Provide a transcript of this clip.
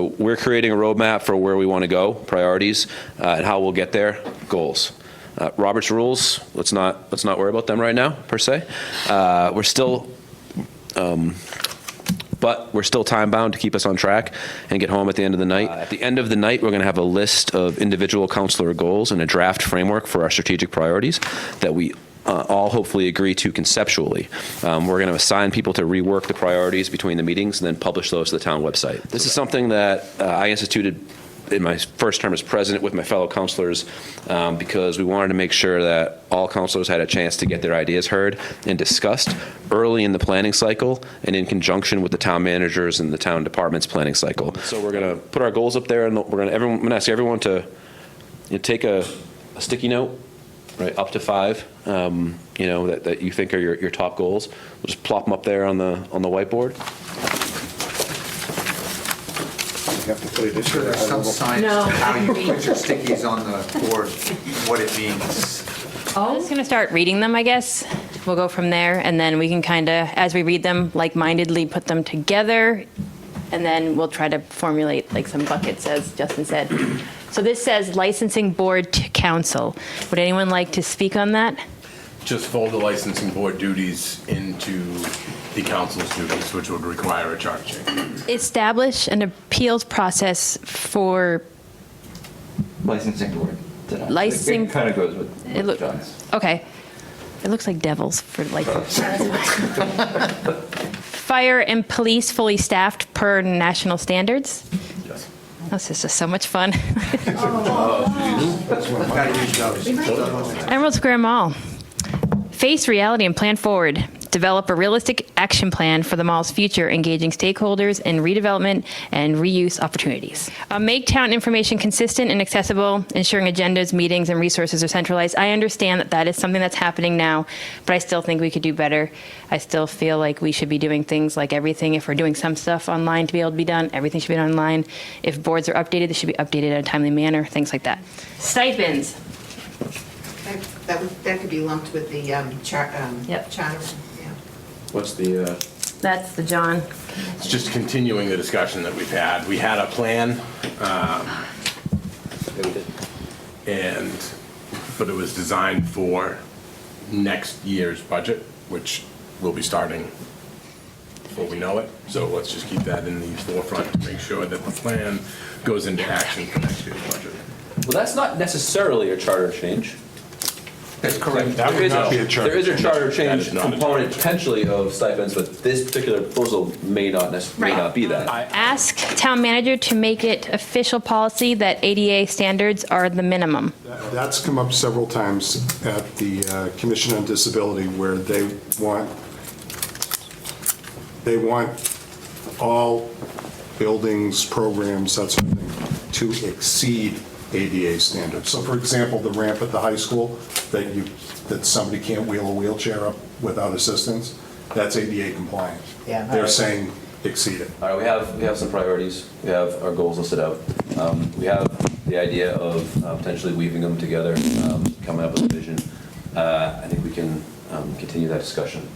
We're creating a roadmap for where we want to go, priorities, and how we'll get there, goals. Robert's rules, let's not worry about them right now, per se. We're still time bound to keep us on track and get home at the end of the night. At the end of the night, we're going to have a list of individual counselor goals and a draft framework for our strategic priorities that we all hopefully agree to conceptually. We're going to assign people to rework the priorities between the meetings and then publish those to the town website. This is something that I instituted in my first term as president with my fellow counselors because we wanted to make sure that all counselors had a chance to get their ideas heard and discussed early in the planning cycle and in conjunction with the town managers and the town departments planning cycle. So we're going to put our goals up there, and I'm going to ask everyone to take a sticky note, right, up to 5, that you think are your top goals. We'll just plop them up there on the whiteboard. You have to put it in Sure, there's some science to how you put your stickies on the board, what it means. I'm just going to start reading them, I guess. We'll go from there, and then we can kind of, as we read them, like-mindedly put them together, and then we'll try to formulate like some buckets, as Justin said. So this says licensing board to council. Would anyone like to speak on that? Just fold the licensing board duties into the council's duties, which would require a charter change. Establish an appeals process for Licensing board. Licensing- It kind of goes with It look- John's. Okay. It looks like devils for like. Fire and police fully staffed per national standards. Yes. This is just so much fun. Gotta use those. Emerald Square Mall. Face reality and plan forward. Develop a realistic action plan for the mall's future, engaging stakeholders in redevelopment and reuse opportunities. Make town information consistent and accessible, ensuring agendas, meetings, and resources are centralized. I understand that is something that's happening now, but I still think we could do better. I still feel like we should be doing things like everything. If we're doing some stuff online to be able to be done, everything should be done online. If boards are updated, they should be updated in a timely manner, things like that. Stipends. That could be lumped with the charter. Yep. Yeah. What's the... That's the John. It's just continuing the discussion that we've had. We had a plan, but it was designed for next year's budget, which will be starting before we know it. So let's just keep that in the forefront to make sure that the plan goes into action for next year's budget. Well, that's not necessarily a charter change. That's correct. That would not be a charter There is a charter That change is not a component charter. potentially of stipends, but this particular proposal may not be that. Ask town manager to make it official policy that ADA standards are the minimum. That's come up several times at the Commission on Disability, where they want all buildings, programs, that sort of thing, to exceed ADA standards. So for example, the ramp at the high school, that somebody can't wheel a wheelchair up without assistance, that's ADA compliant. Yeah. They're saying exceed it. All right, we have some priorities. We have our goals listed out. We have the idea of potentially weaving them together, coming up with a vision. I think we can continue that discussion.